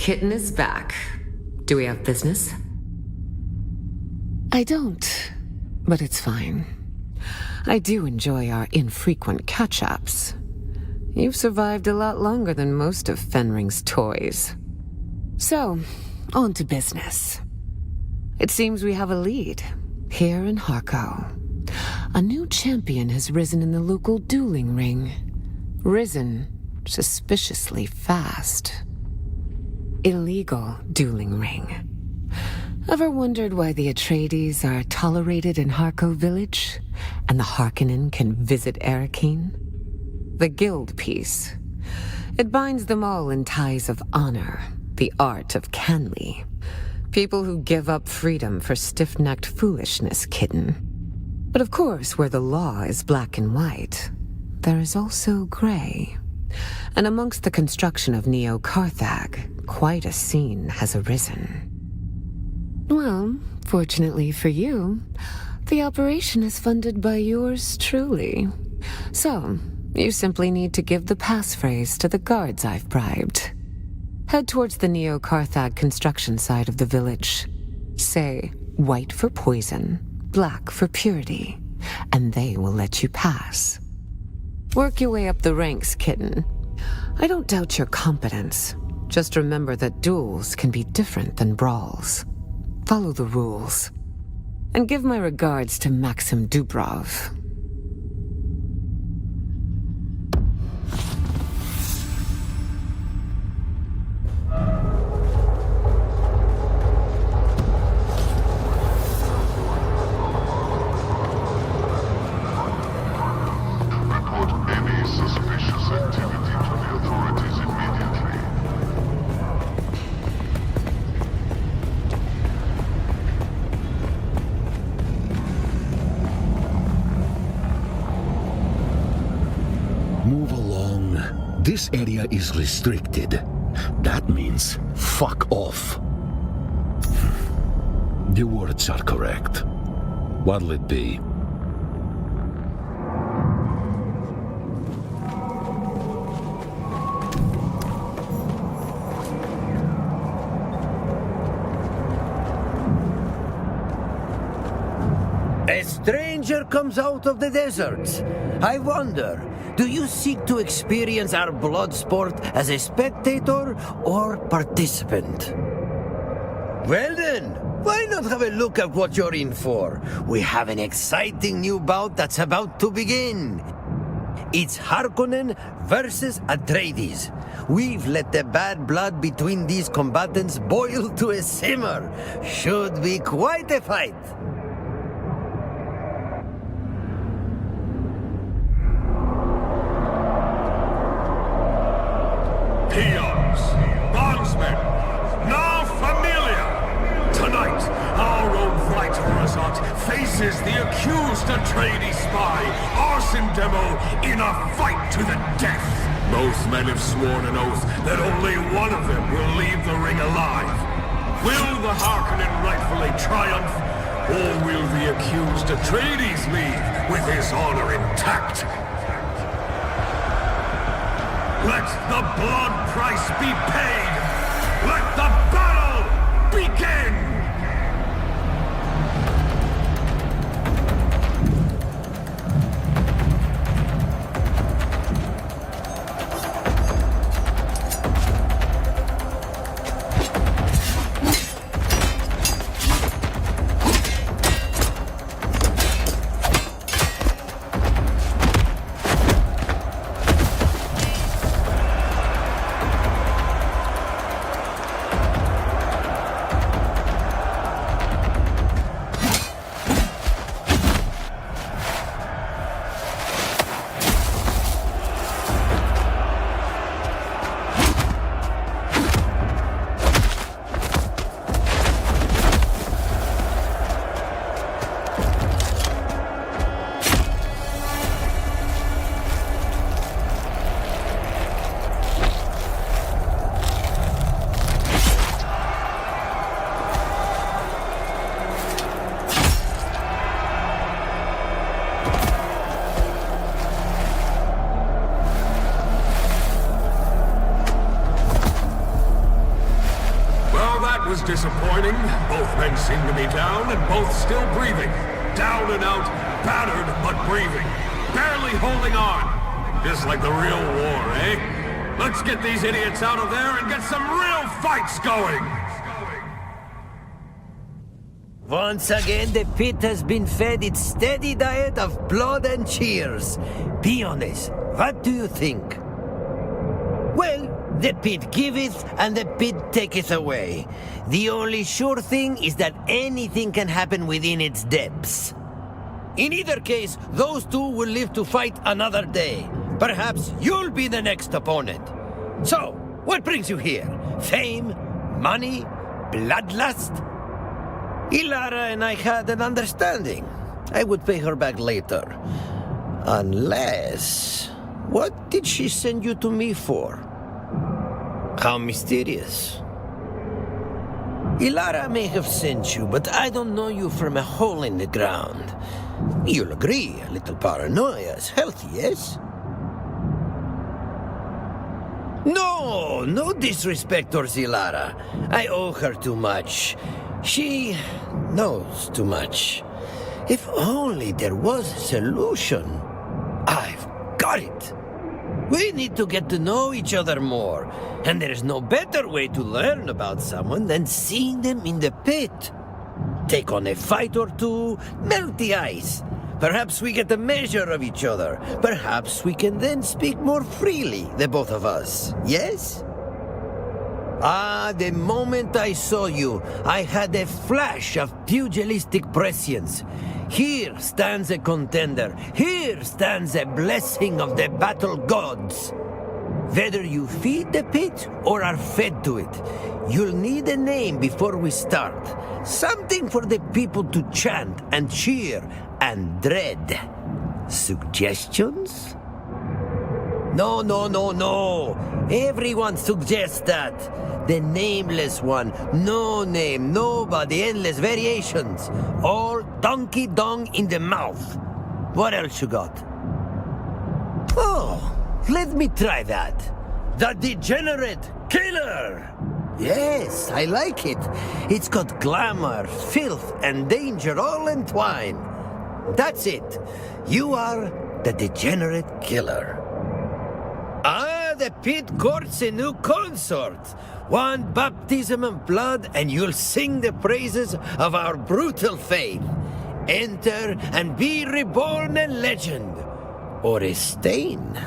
kitten is back. Do we have business? I don't, but it's fine. I do enjoy our infrequent catch-ups. You've survived a lot longer than most of Fenring's toys. So, on to business. It seems we have a lead here in Harco. A new champion has risen in the local dueling ring. Risen suspiciously fast. Illegal dueling ring. Ever wondered why the Atreides are tolerated in Harco Village, and the Harkonnen can visit Arrakis? The guild piece. It binds them all in ties of honor, the art of Canly. People who give up freedom for stiff-necked foolishness, kitten. But of course, where the law is black and white, there is also gray. And amongst the construction of Neo-Carthag, quite a scene has arisen. Well, fortunately for you, the operation is funded by yours truly. So, you simply need to give the passphrase to the guards I've bribed. Head towards the Neo-Carthag construction side of the village. Say, white for poison, black for purity, and they will let you pass. Work your way up the ranks, kitten. I don't doubt your competence. Just remember that duels can be different than brawls. Follow the rules. And give my regards to Maxim Dubrov. Report any suspicious activity to the authorities immediately. Move along. This area is restricted. That means fuck off. The words are correct. What'll it be? A stranger comes out of the deserts. I wonder, do you seek to experience our blood sport as a spectator or participant? Well then, why not have a look at what you're in for? We have an exciting new bout that's about to begin. It's Harkonnen versus Atreides. We've let the bad blood between these combatants boil to a simmer. Should be quite a fight. Peons, bondsmen, now familiar. Tonight, our own Bright Horizont faces the accused Atreides spy, arson demo, in a fight to the death. Both men have sworn an oath that only one of them will leave the ring alive. Will the Harkonnen rightfully triumph, or will the accused Atreides leave with his honor intact? Let the blood price be paid! Let the battle begin! disappointing. Both men seem to be down and both still breathing. Down and out, battered but breathing. Barely holding on. Just like the real war, eh? Let's get these idiots out of there and get some real fights going! Once again, the pit has been fed its steady diet of blood and cheers. Be honest, what do you think? Well, the pit giveth and the pit taketh away. The only sure thing is that anything can happen within its depths. In either case, those two will live to fight another day. Perhaps you'll be the next opponent. So, what brings you here? Fame? Money? Bloodlust? Ilara and I had an understanding. I would pay her back later. Unless... What did she send you to me for? How mysterious. Ilara may have sent you, but I don't know you from a hole in the ground. You'll agree, a little paranoia is healthy, yes? No disrespect towards Ilara. I owe her too much. She knows too much. If only there was a solution. I've got it. We need to get to know each other more, and there is no better way to learn about someone than seeing them in the pit. Take on a fight or two, melt the ice. Perhaps we get a measure of each other. Perhaps we can then speak more freely, the both of us. Yes? Ah, the moment I saw you, I had a flash of pugilistic prescience. Here stands a contender. Here stands a blessing of the battle gods. Whether you feed the pit or are fed to it, you'll need a name before we start. Something for the people to chant and cheer and dread. Suggestions? No. Everyone suggests that. The nameless one. No name, nobody, endless variations. All donkey dong in the mouth. What else you got? Oh, let me try that. The Degenerate Killer! Yes, I like it. It's got glamour, filth, and danger all entwined. That's it. You are the Degenerate Killer. Ah, the pit courts a new consort. One baptism of blood and you'll sing the praises of our brutal faith. Enter and be reborn a legend. Or a stain.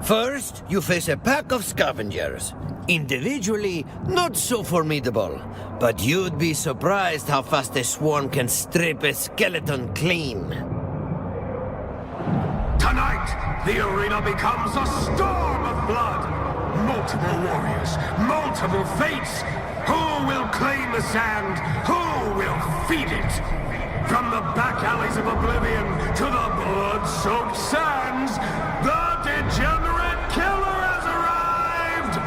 First, you face a pack of scavengers. Individually, not so formidable. But you'd be surprised how fast a swarm can strip a skeleton clean. Tonight, the arena becomes a storm of blood. Multiple warriors, multiple fates. Who will claim the sand? Who will feed it? From the back alleys of oblivion to the blood-soaked sands, the Degenerate Killer has arrived!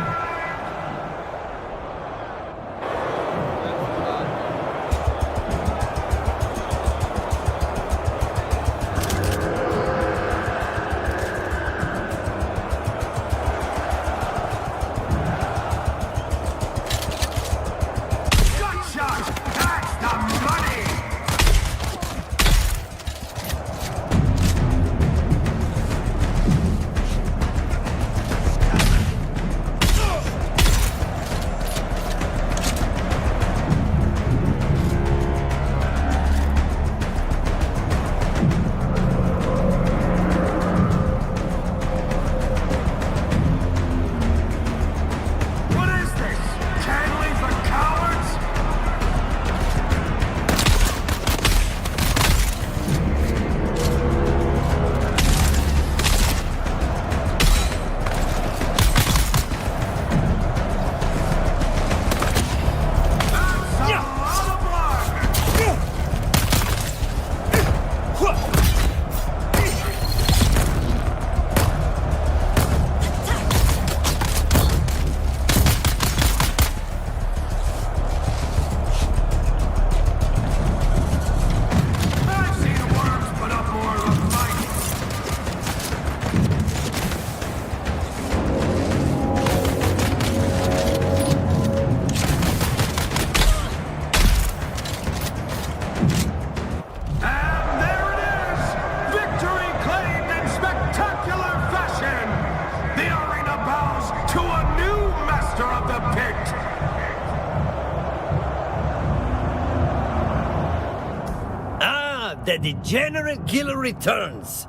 the degenerate killer returns.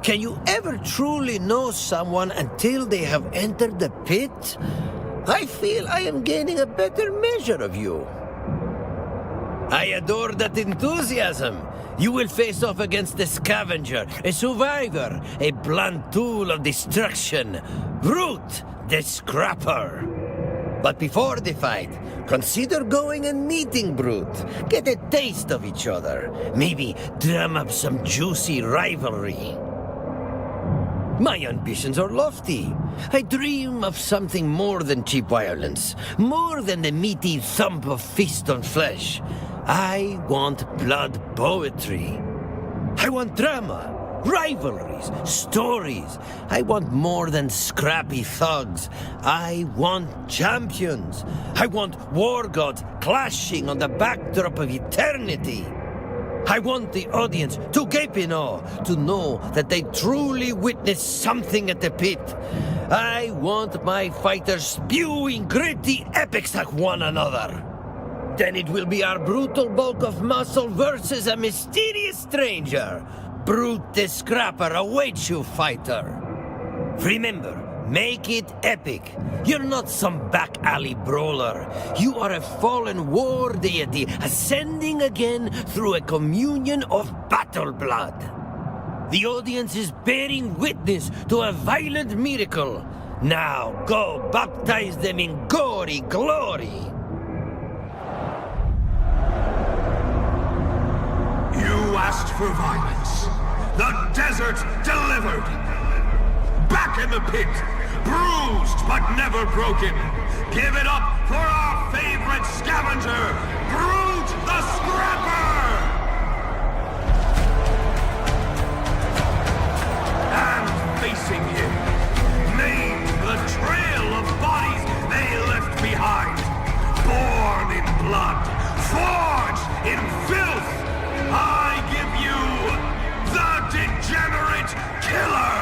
Can you ever truly know someone until they have entered the pit? I feel I am gaining a better measure of you. I adore that enthusiasm. You will face off against a scavenger, a survivor, a blunt tool of destruction. Brute, the scrapper. But before the fight, consider going and meeting Brute. Get a taste of each other. Maybe drum up some juicy rivalry. My ambitions are lofty. I dream of something more than cheap violence, more than the meaty thump of fist on flesh. I want blood poetry. I want drama, rivalries, stories. I want more than scrappy thugs. I want champions. I want war gods clashing on the backdrop of eternity. I want the audience to gape in awe, to know that they truly witnessed something at the pit. I want my fighters spewing gritty epics at one another. Then it will be our brutal bulk of muscle versus a mysterious stranger. Brute the Scrapper awaits you, fighter. Remember, make it epic. You're not some back alley brawler. You are a fallen war deity ascending again through a communion of battle blood. The audience is bearing witness to a violent miracle. Now go baptize them in gory glory. You asked for violence. The desert delivered. Back in the pit, bruised but never broken. Give it up for our favorite scavenger, Brute the Scrapper! And facing him, named the trail of bodies they left behind. Born in blood, forged in filth, I give you the Degenerate Killer!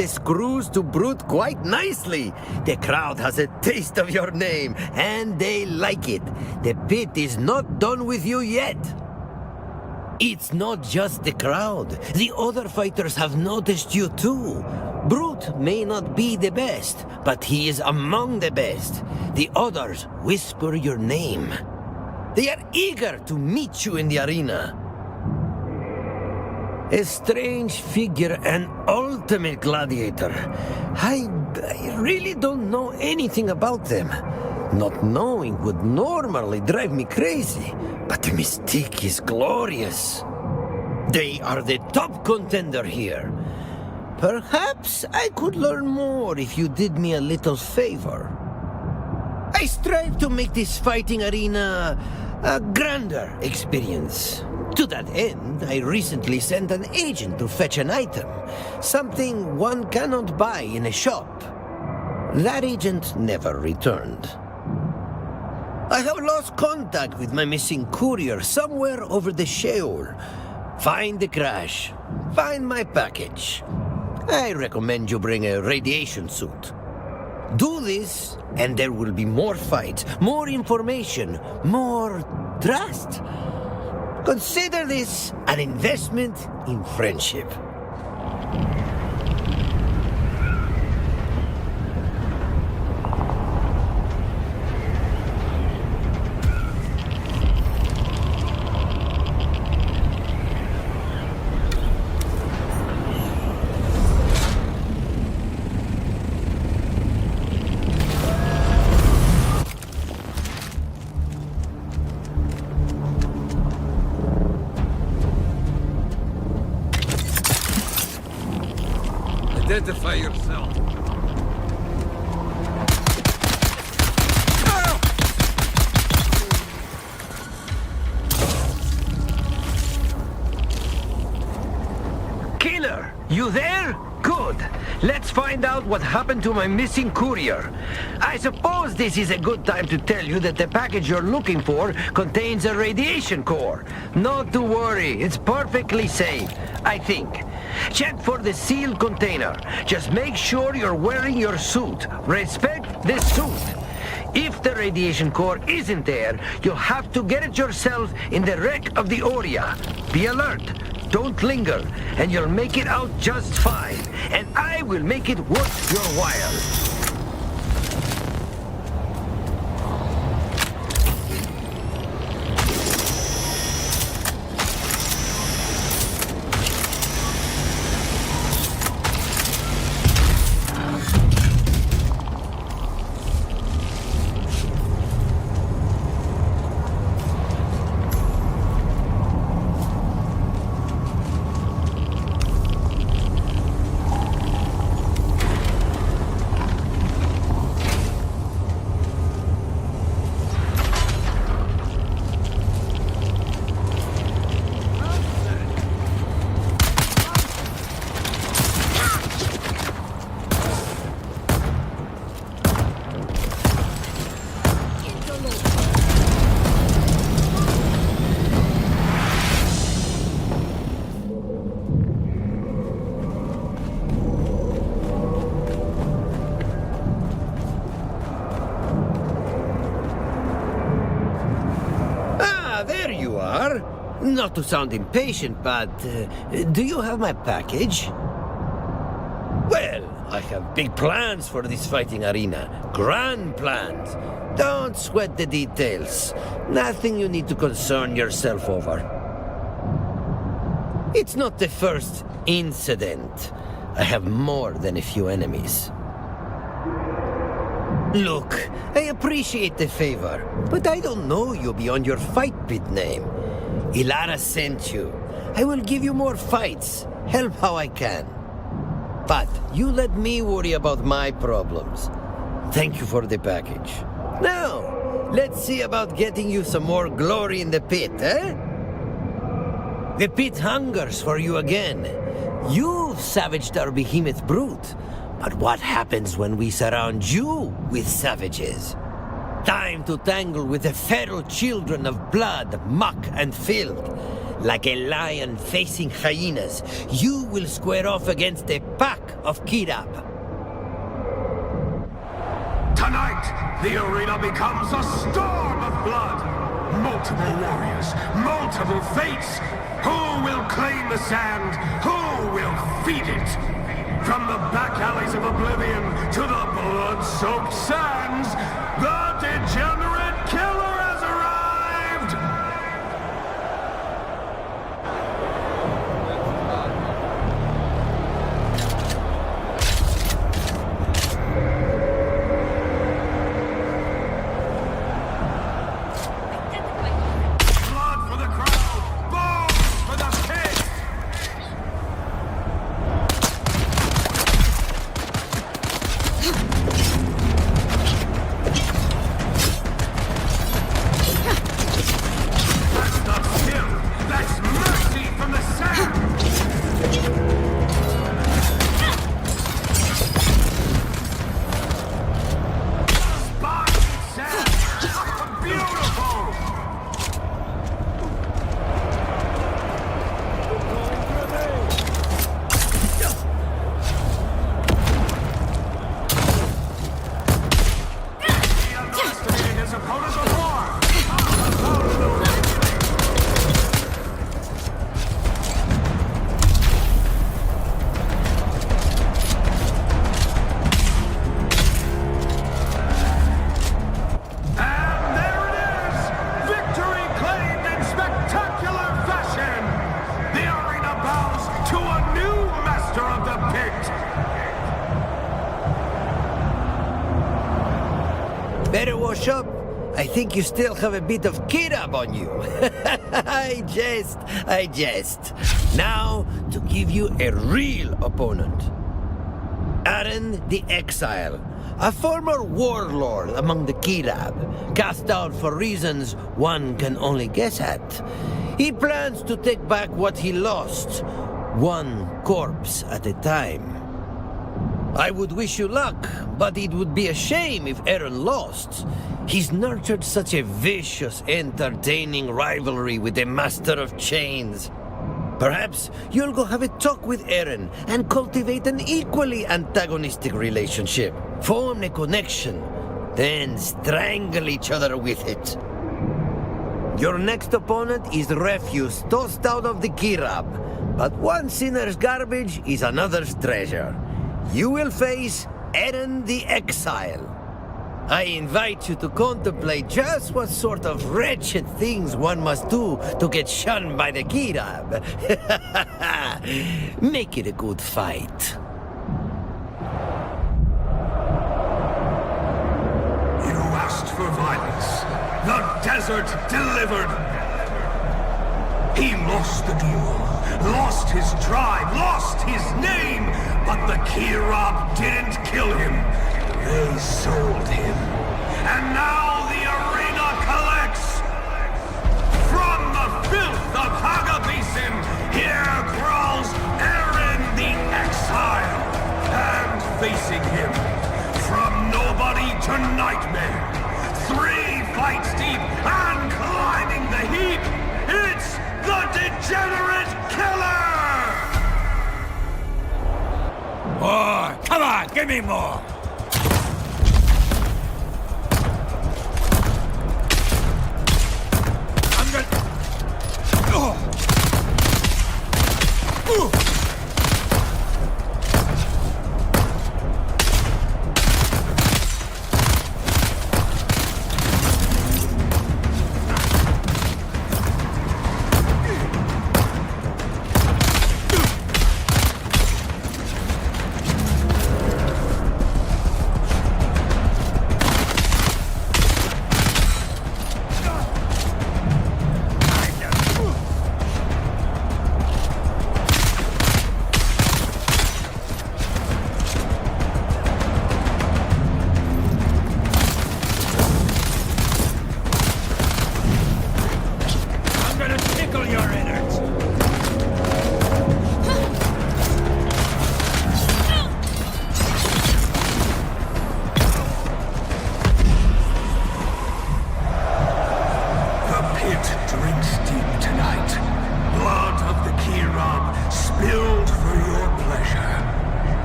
Screws to Brute quite nicely. The crowd has a taste of your name, and they like it. The pit is not done with you yet. It's not just the crowd. The other fighters have noticed you too. Brute may not be the best, but he is among the best. The others whisper your name. They are eager to meet you in the arena. A strange figure, an ultimate gladiator. I really don't know anything about them. Not knowing would normally drive me crazy, but the mystique is glorious. They are the top contender here. Perhaps I could learn more if you did me a little favor. I strive to make this fighting arena a grander experience. To that end, I recently sent an agent to fetch an item, something one cannot buy in a shop. That agent never returned. I have lost contact with my missing courier somewhere over the Sheol. Find the crash. Find my package. I recommend you bring a radiation suit. Do this, and there will be more fights, more information, more trust. Consider this an investment in friendship. Identify yourself. Killer, you there? Good. Let's find out what happened to my missing courier. I suppose this is a good time to tell you that the package you're looking for contains a radiation core. Not to worry, it's perfectly safe, I think. Check for the sealed container. Just make sure you're wearing your suit. Respect the suit. If the radiation core isn't there, you'll have to get it yourself in the wreck of the Oria. Be alert. Don't linger, and you'll make it out just fine. And I will make it worth your while. Not to sound impatient, but do you have my package? Well, I have big plans for this fighting arena. Grand plans. Don't sweat the details. Nothing you need to concern yourself over. It's not the first incident. I have more than a few enemies. Look, I appreciate the favor, but I don't know you beyond your fight pit name. Ilara sent you. I will give you more fights. Help how I can. But you let me worry about my problems. Thank you for the package. Now, let's see about getting you some more glory in the pit, eh? The pit hungers for you again. You've savaged our behemoth brute. But what happens when we surround you with savages? Time to tangle with the feral children of blood, muck, and filth. Like a lion facing hyenas, you will square off against a pack of Kirab. Tonight, the arena becomes a storm of blood. Multiple warriors, multiple fates. Who will claim the sand? Who will feed it? From the back alleys of oblivion to the blood-soaked sands, the degenerate killer has arrived! Blood for the crowd! Bones for the pit! think you still have a bit of kirab on you. I jest. Now, to give you a real opponent. Aaron the Exile, a former warlord among the Kirab, cast out for reasons one can only guess at. He plans to take back what he lost, one corpse at a time. I would wish you luck, but it would be a shame if Aaron lost. He's nurtured such a vicious, entertaining rivalry with the Master of Chains. Perhaps you'll go have a talk with Aaron and cultivate an equally antagonistic relationship. Form a connection, then strangle each other with it. Your next opponent is refuse tossed out of the Kirab, but one sinner's garbage is another's treasure. You will face Aaron the Exile. I invite you to contemplate just what sort of wretched things one must do to get shunned by the Kirab. Make it a good fight. You asked for violence. The desert delivered. He lost the duel, lost his tribe, lost his name, but the Kirab didn't kill him. They sold him. And now the arena collects. From the filth of Haga Basin, here crawls Aaron the Exile. And facing him, from nobody to nightmare, 3 fights deep and climbing the heap, it's the Degenerate Killer! More! Come on, give me more! I'm gonna...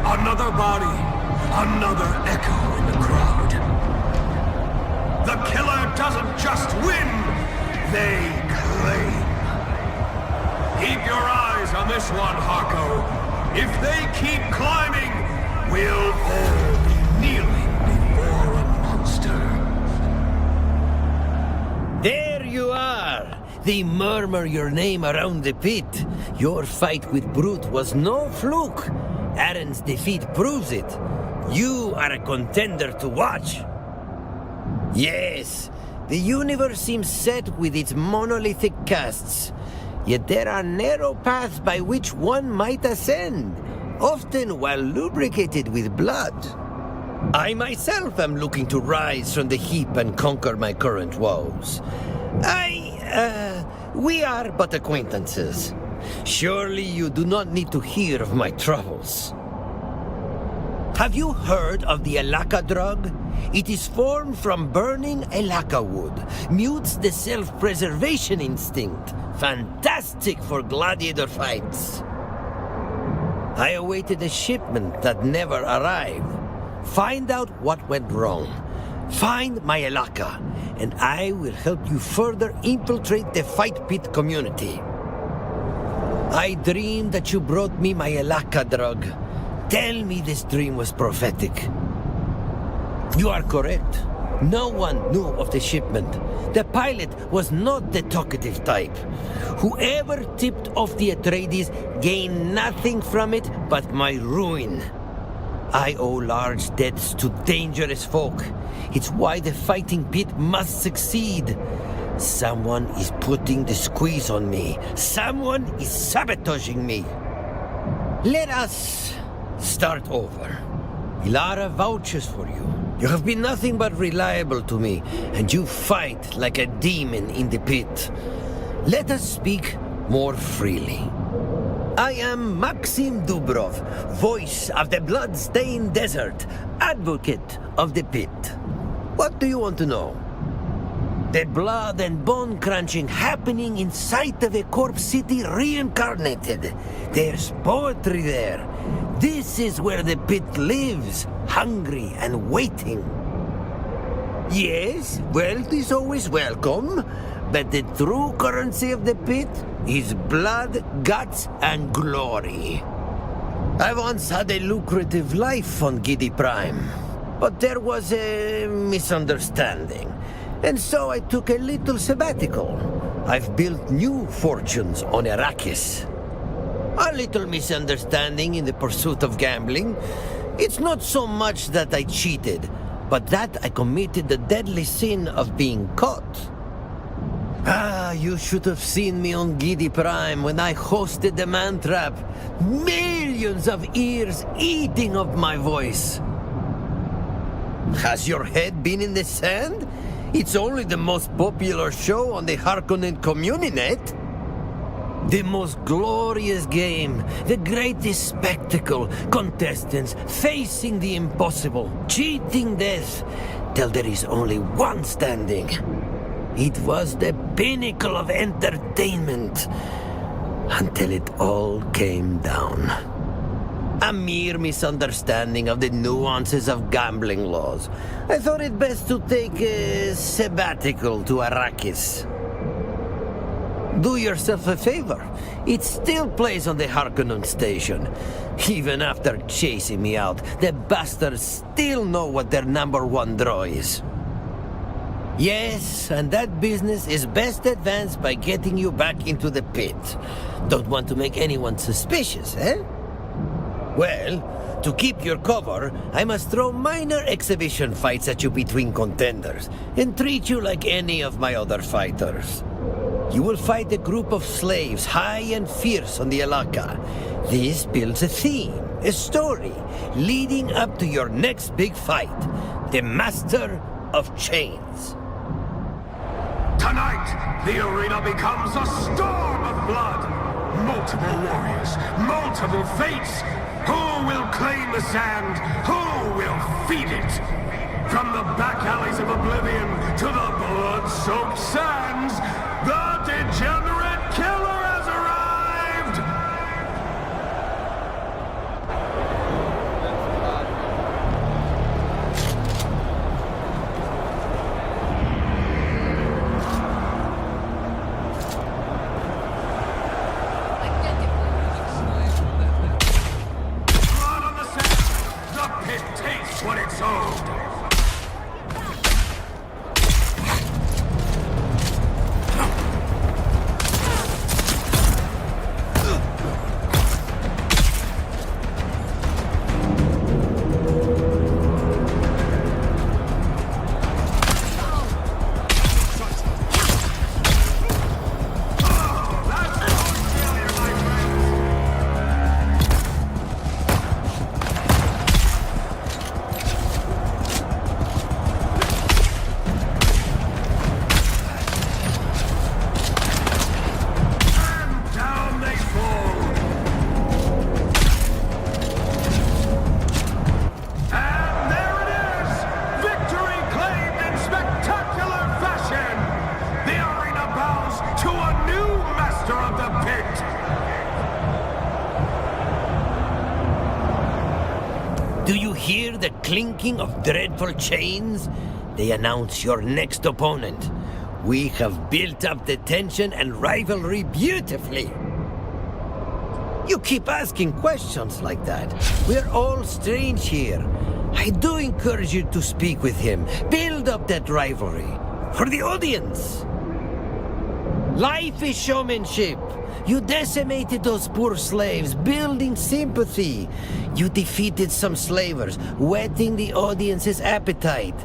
Another body, another echo in the crowd. The killer doesn't just win, they claim. Keep your eyes on this one, Harko. If they keep climbing, we'll all be kneeling before a monster. There you are! They murmur your name around the pit. Your fight with Brute was no fluke. Aaron's defeat proves it. You are a contender to watch. Yes, the universe seems set with its monolithic castes. Yet there are narrow paths by which one might ascend, often well lubricated with blood. I myself am looking to rise from the heap and conquer my current woes. We are but acquaintances. Surely you do not need to hear of my troubles. Have you heard of the Elaka drug? It is formed from burning Elaka wood, mutes the self-preservation instinct. Fantastic for gladiator fights. I awaited a shipment that never arrived. Find out what went wrong. Find my Elaka, and I will help you further infiltrate the fight pit community. I dreamed that you brought me my Elaka drug. Tell me this dream was prophetic. You are correct. No one knew of the shipment. The pilot was not the talkative type. Whoever tipped off the Atreides gained nothing from it but my ruin. I owe large debts to dangerous folk. It's why the fighting pit must succeed. Someone is putting the squeeze on me. Someone is sabotaging me. Let us start over. Ilara vouches for you. You have been nothing but reliable to me, and you fight like a demon in the pit. Let us speak more freely. I am Maxim Dubrov, voice of the blood-stained desert, advocate of the pit. What do you want to know? The blood and bone crunching happening inside of a corpse city reincarnated. There's poetry there. This is where the pit lives, hungry and waiting. Yes, wealth is always welcome, but the true currency of the pit is blood, guts, and glory. I once had a lucrative life on Giddy Prime, but there was a misunderstanding, and so I took a little sabbatical. I've built new fortunes on Arrakis. A little misunderstanding in the pursuit of gambling. It's not so much that I cheated, but that I committed the deadly sin of being caught. You should have seen me on Giddy Prime when I hosted the man trap. Millions of ears eating of my voice. Has your head been in the sand? It's only the most popular show on the Harkonnen Communinet. The most glorious game, the greatest spectacle, contestants facing the impossible, cheating death, till there is only one standing. It was the pinnacle of entertainment, until it all came down. A mere misunderstanding of the nuances of gambling laws. I thought it best to take a sabbatical to Arrakis. Do yourself a favor. It still plays on the Harkonnen station. Even after chasing me out, the bastards still know what their #1 draw is. Yes, and that business is best advanced by getting you back into the pit. Don't want to make anyone suspicious, eh? Well, to keep your cover, I must throw minor exhibition fights at you between contenders, and treat you like any of my other fighters. You will fight a group of slaves, high and fierce on the Alaka. This builds a theme, a story, leading up to your next big fight, the Master of Chains. Tonight, the arena becomes a storm of blood. Multiple warriors, multiple fates. Who will claim the sand? Who will feed it? From the back alleys of oblivion to the blood-soaked sands, the degenerate killer has arrived! Blood on the sand! The pit tastes what it's owed! Do you hear the clinking of dreadful chains? They announce your next opponent. We have built up the tension and rivalry beautifully. You keep asking questions like that. We're all strange here. I do encourage you to speak with him. Build up that rivalry. For the audience. Life is showmanship. You decimated those poor slaves, building sympathy. You defeated some slavers, whetting the audience's appetite.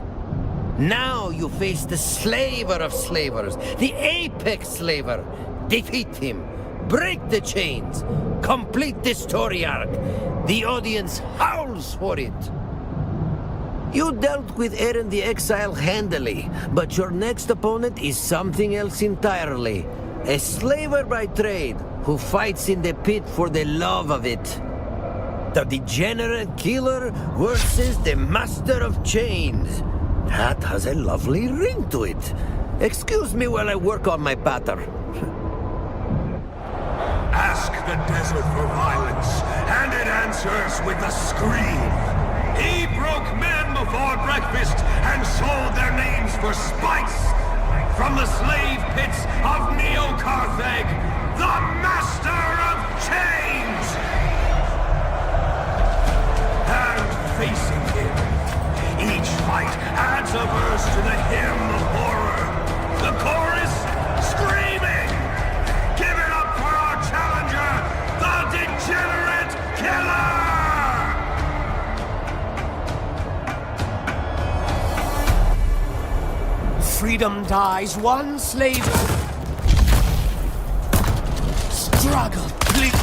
Now you face the slaver of slavers, the apex slaver. Defeat him. Break the chains. Complete the story arc. The audience howls for it. You dealt with Eren the Exile handily, but your next opponent is something else entirely. A slaver by trade who fights in the pit for the love of it. The degenerate killer versus the master of chains. That has a lovely ring to it. Excuse me while I work on my batter. Ask the desert for violence, and it answers with a scream. He broke men before breakfast and sold their names for spice. From the slave pits of Neo-Carthage, the master of chains! And facing him, each fight adds a verse to the hymn of horror. The chorus, screaming! Give it up for our challenger, the degenerate killer! Freedom dies one slave. Struggle, please.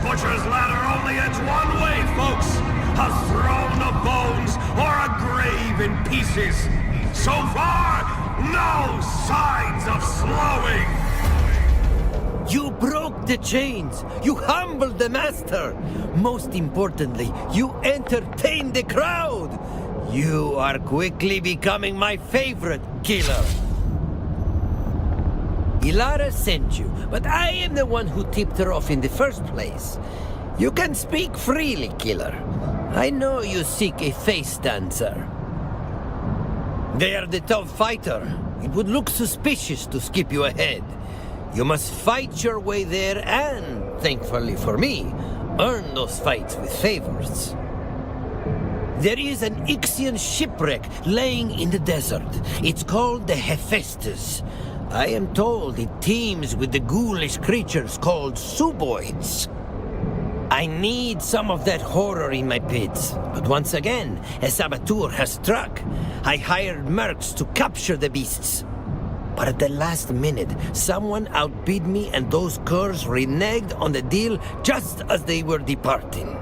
Butcher's ladder only ends one way, folks. A throne of bones or a grave in pieces. So far, no signs of slowing. You broke the chains. You humbled the master. Most importantly, you entertained the crowd. You are quickly becoming my favorite killer. Ilara sent you, but I am the one who tipped her off in the first place. You can speak freely, killer. I know you seek a face dancer. They are the top fighter. It would look suspicious to skip you ahead. You must fight your way there and, thankfully for me, earn those fights with favors. There is an Ixian shipwreck laying in the desert. It's called the Hephaestus. I am told it teems with the ghoulish creatures called Suboids. I need some of that horror in my pits, but once again, a saboteur has struck. I hired mercs to capture the beasts. But at the last minute, someone outbid me and those curs reneged on the deal just as they were departing.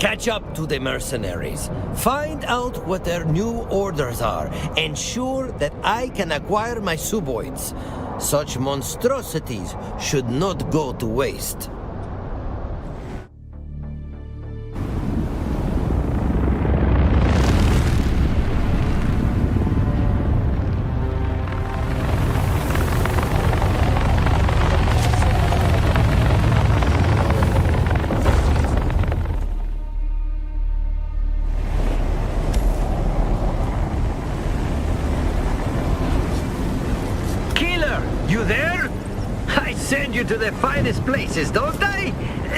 Catch up to the mercenaries. Find out what their new orders are. Ensure that I can acquire my Suboids. Such monstrosities should not go to waste. To the finest places, don't I?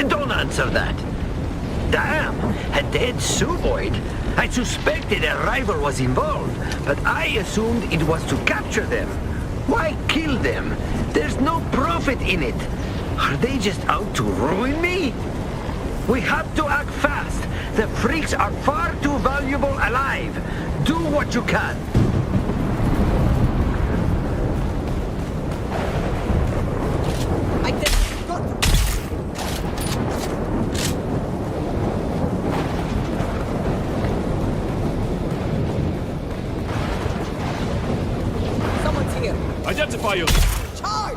Don't answer that. Damn, a dead Suboid. I suspected a rival was involved, but I assumed it was to capture them. Why kill them? There's no profit in it. Are they just out to ruin me? We have to act fast. The freaks are far too valuable alive. Do what you can. Someone's here. Identify you! Charge!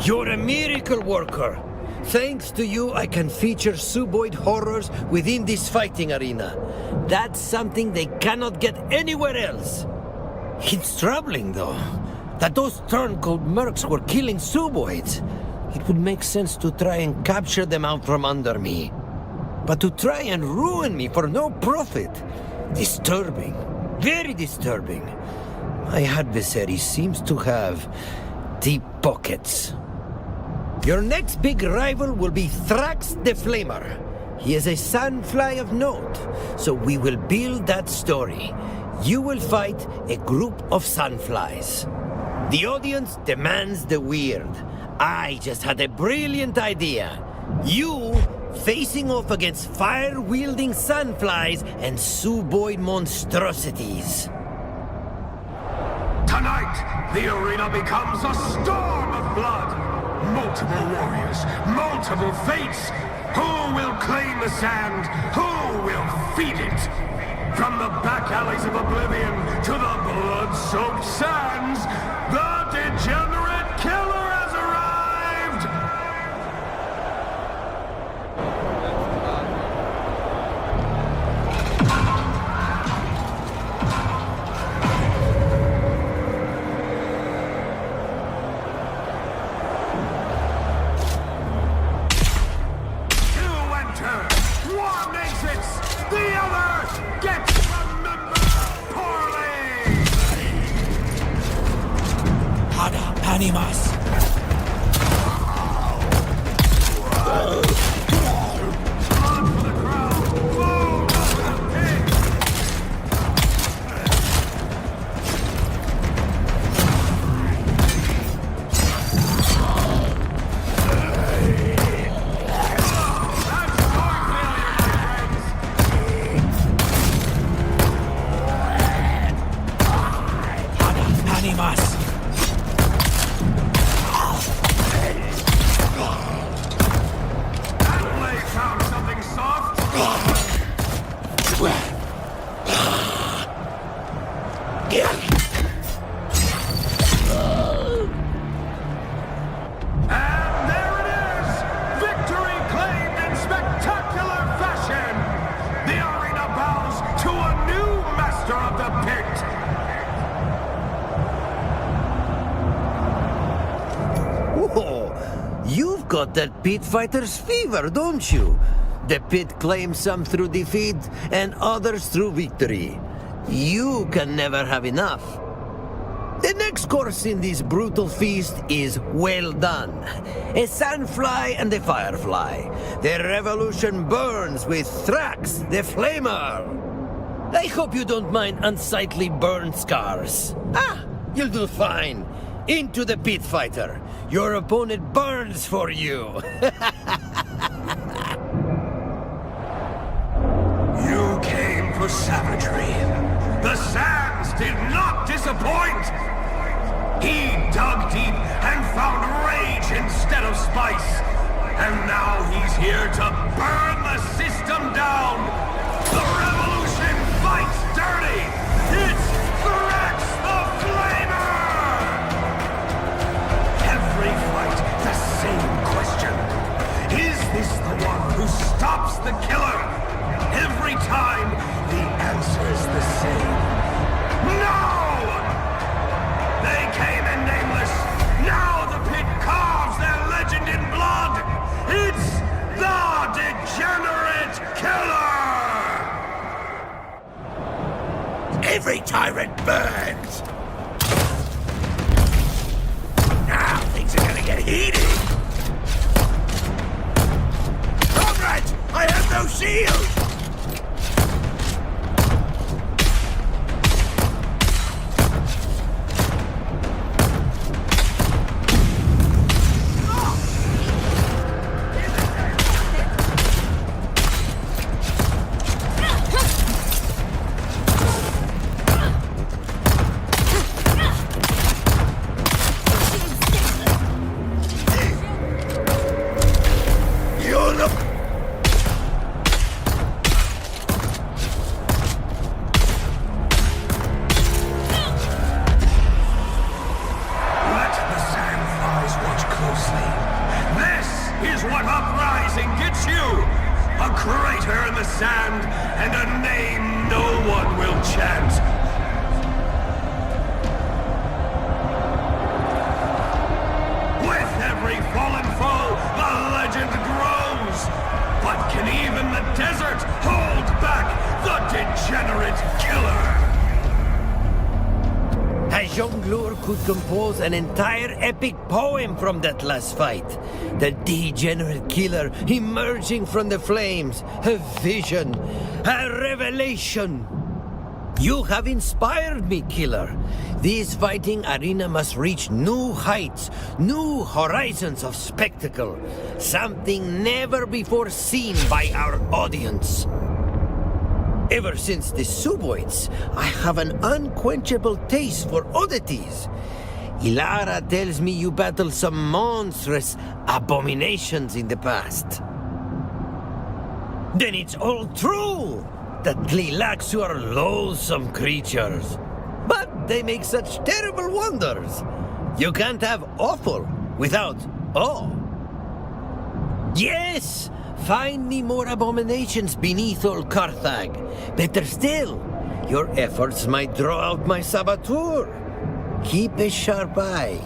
You're a miracle worker. Thanks to you, I can feature suboid horrors within this fighting arena. That's something they cannot get anywhere else. It's troubling, though, that those turncoat mercs were killing suboids. It would make sense to try and capture them out from under me. But to try and ruin me for no profit? Disturbing. Very disturbing. My adversary seems to have deep pockets. Your next big rival will be Thrax the Flamer. He is a sandfly of note, so we will build that story. You will fight a group of sandflies. The audience demands the weird. I just had a brilliant idea. You facing off against fire-wielding sandflies and suboid monstrosities. Tonight, the arena becomes a storm of blood. Multiple warriors, multiple fates. Who will claim the sand? Who will feed it? From the back alleys of oblivion to the blood-soaked sands, the degenerate killer has arrived! Animas. Got that pit fighter's fever, don't you? The pit claims some through defeat and others through victory. You can never have enough. The next course in this brutal feast is well done. A sandfly and a firefly. The revolution burns with Thrax, the flamer. I hope you don't mind unsightly burn scars. You'll do fine. Into the pit, fighter. Your opponent burns for you. You came for savagery. The sands did not disappoint. He dug deep and found rage instead of spice. And now he's here to burn the system down. The revolution fights dirty. It's Thrax the Flamer! Every fight, the same question. Is this the one who stops the killer? Every time, the answer is the same. No! They came in nameless. Now the pit carves their legend in blood. It's the Degenerate Killer! Every tyrant burns. Now things are gonna get heated. Comrades, I have no shield. Compose an entire epic poem from that last fight. The degenerate killer emerging from the flames. A vision. A revelation. You have inspired me, killer. This fighting arena must reach new heights, new horizons of spectacle. Something never before seen by our audience. Ever since the Suboids, I have an unquenchable taste for oddities. Ilara tells me you battled some monstrous abominations in the past. Then it's all true that Tleilaxu are loathsome creatures. But they make such terrible wonders. You can't have awful without awe. Yes! Find me more abominations beneath old Carthag. Better still, your efforts might draw out my saboteur. Keep a sharp eye.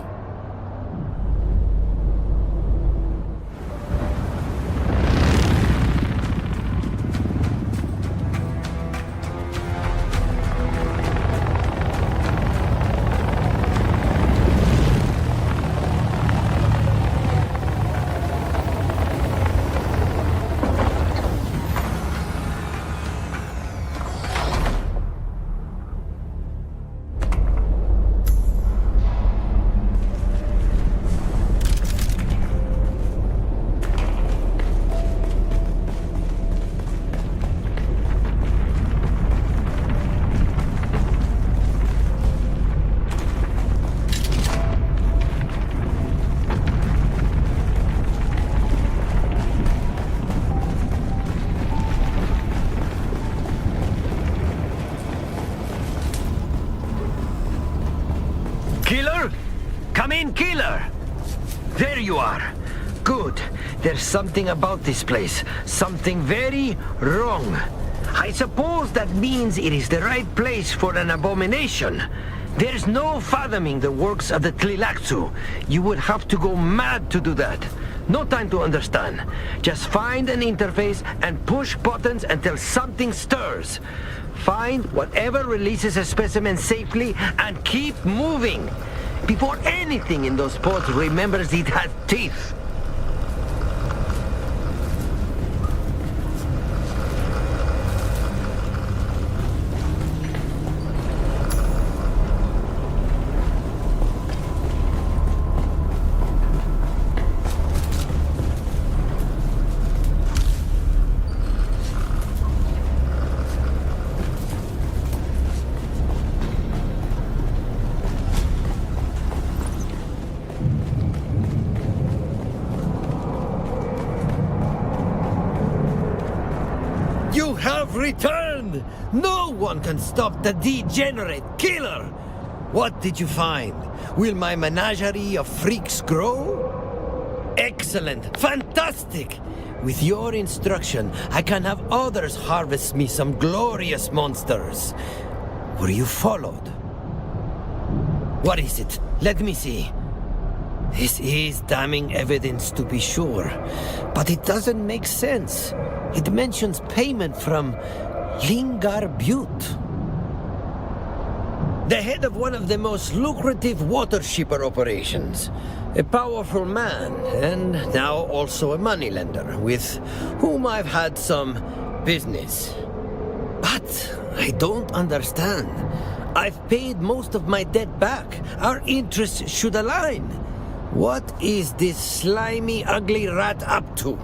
Killer? Come in, killer! There you are. Good. There's something about this place. Something very wrong. I suppose that means it is the right place for an abomination. There's no fathoming the works of the Tleilaxu. You would have to go mad to do that. No time to understand. Just find an interface and push buttons until something stirs. Find whatever releases a specimen safely and keep moving. Before anything in those pods remembers it has teeth. You have returned! No one can stop the degenerate killer! What did you find? Will my menagerie of freaks grow? Excellent! Fantastic! With your instruction, I can have others harvest me some glorious monsters. Were you followed? What is it? Let me see. This is damning evidence to be sure, but it doesn't make sense. It mentions payment from Lingar Butte, the head of one of the most lucrative water shipper operations. A powerful man, and now also a moneylender, with whom I've had some business. But I don't understand. I've paid most of my debt back. Our interests should align. What is this slimy, ugly rat up to?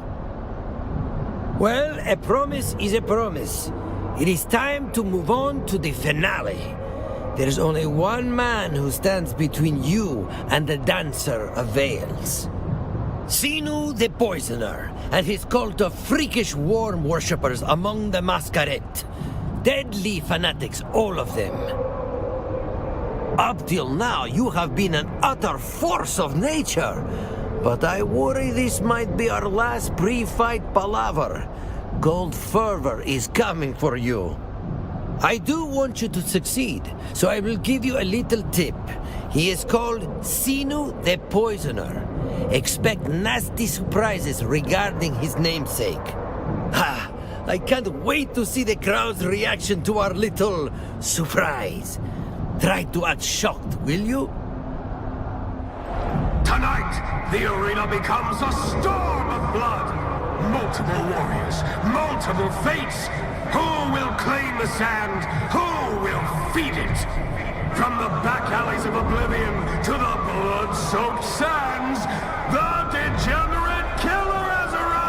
Well, a promise is a promise. It is time to move on to the finale. There's only one man who stands between you and the Dancer of Veils. Sinu the Poisoner and his cult of freakish worm worshippers among the masquerade. Deadly fanatics, all of them. Up till now, you have been an utter force of nature. But I worry this might be our last pre-fight palaver. Gold fervor is coming for you. I do want you to succeed, so I will give you a little tip. He is called Sinu the Poisoner. Expect nasty surprises regarding his namesake. Ha! I can't wait to see the crowd's reaction to our little surprise. Try to act shocked, will you? Tonight, the arena becomes a storm of blood. Multiple warriors, multiple fates. Who will claim the sand? Who will feed it? From the back alleys of oblivion to the blood-soaked sands, the degenerate killer has arrived!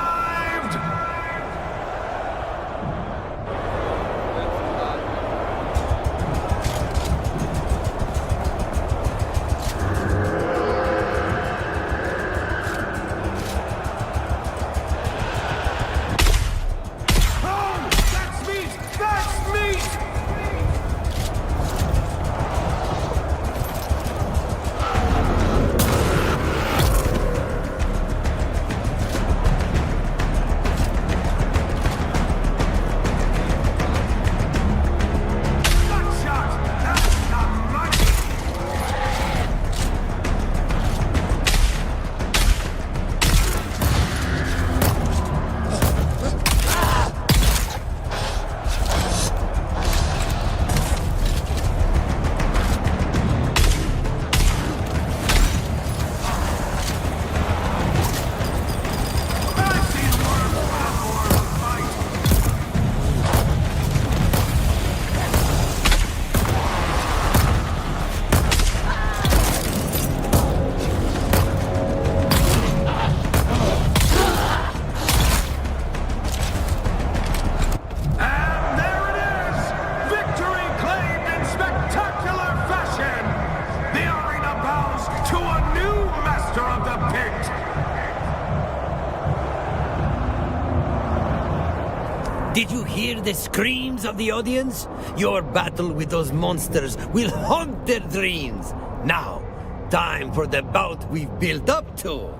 Did you hear the screams of the audience? Your battle with those monsters will haunt their dreams. Now, time for the bout we've built up to.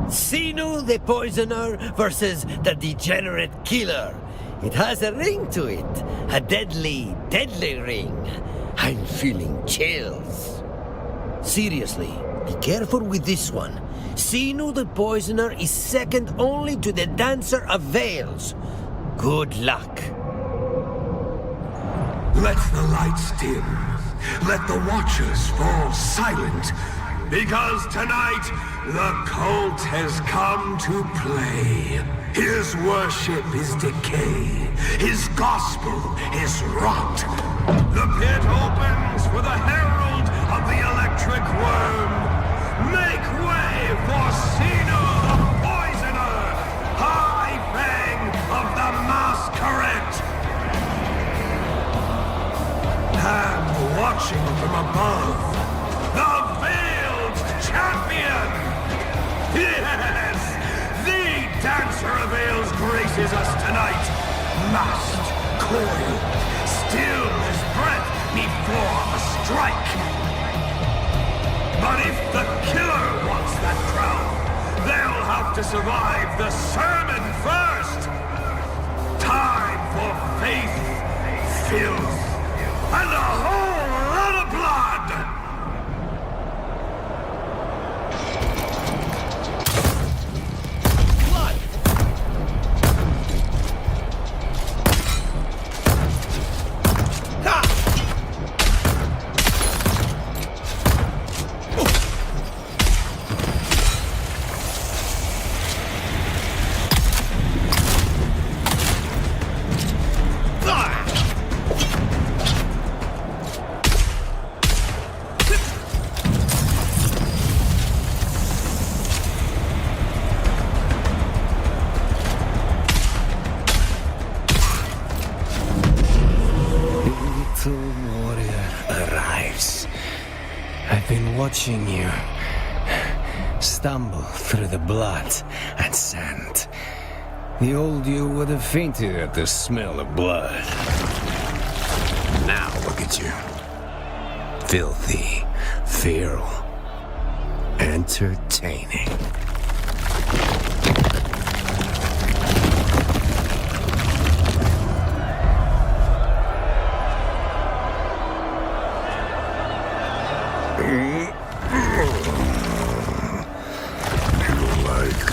Sinu the Poisoner versus the Degenerate Killer. It has a ring to it. A deadly, deadly ring. I'm feeling chills. Seriously, be careful with this one. Sinu the Poisoner is second only to the Dancer of Veils. Good luck. Let the lights dim. Let the watchers fall silent. Because tonight, the cult has come to play. His worship is decay. His gospel is rot. The pit opens for the herald of the electric worm. Make way for Sinu the poisoner, High Fang of the masquerade. And watching from above, the veiled champion. Yes, the dancer of Veils graces us tonight. Masked, coiled, still as breath before a strike. But if the killer wants that crown, they'll have to survive the sermon first. Time for faith, filth, and a whole lot of blood! Watching you stumble through the blood and sand. The old you would have fainted at the smell of blood. Now look at you. Filthy, feral, entertaining.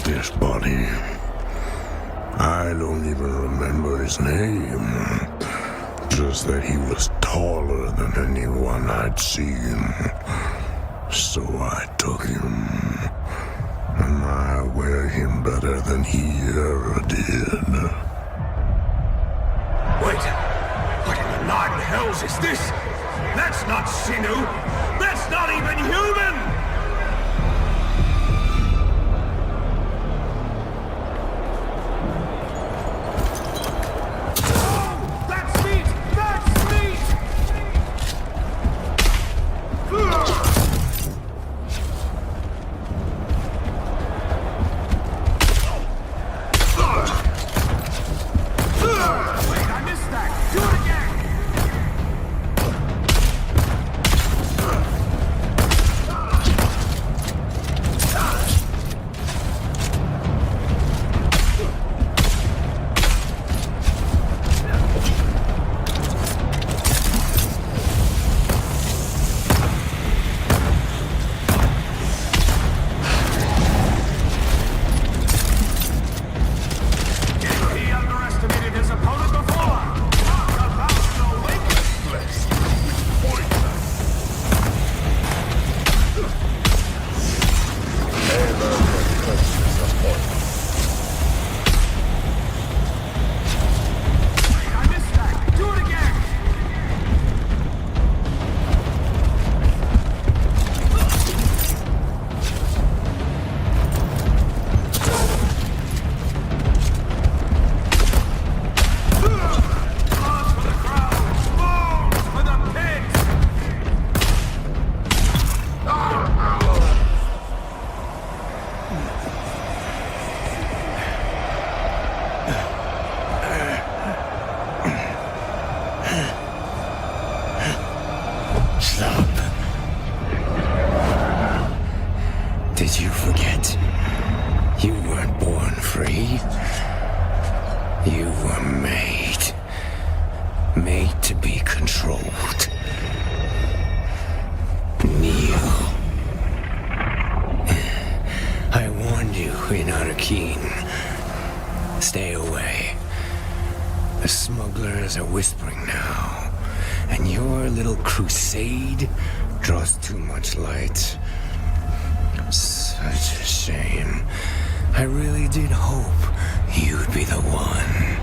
This body. I don't even remember his name. Just that he was taller than anyone I'd seen. So I took him. And I wear him better than he ever did. Wait! What in the nine hells is this? That's not Sinu! That's not even human! Did you forget? You weren't born free. You were made. Made to be controlled. Kneel. I warned you in Arrakis. Stay away. The smugglers are whispering now. and your little crusade draws too much light. Such a shame. I really did hope you'd be the one.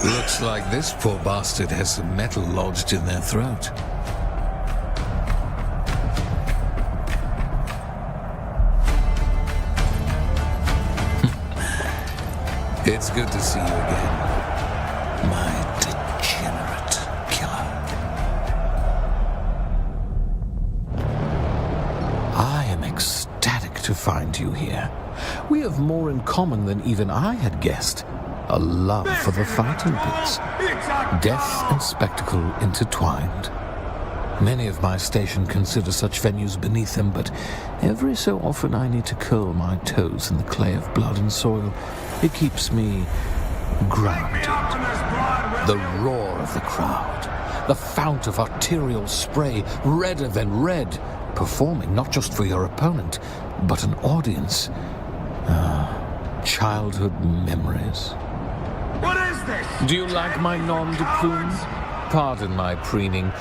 Looks like this poor bastard has some metal lodged in their throat. It's good to see you again, my degenerate killer. I am ecstatic to find you here. We have more in common than even I had guessed. A love for the fighting pits. Death and spectacle intertwined. Many of my station consider such venues beneath them, but every so often I need to curl my toes in the clay of blood and soil. It keeps me grounded. The roar of the crowd, the fount of arterial spray, redder than red, performing not just for your opponent, but an audience. Childhood memories. What is this? Do you like my nom de plume? Pardon my preening,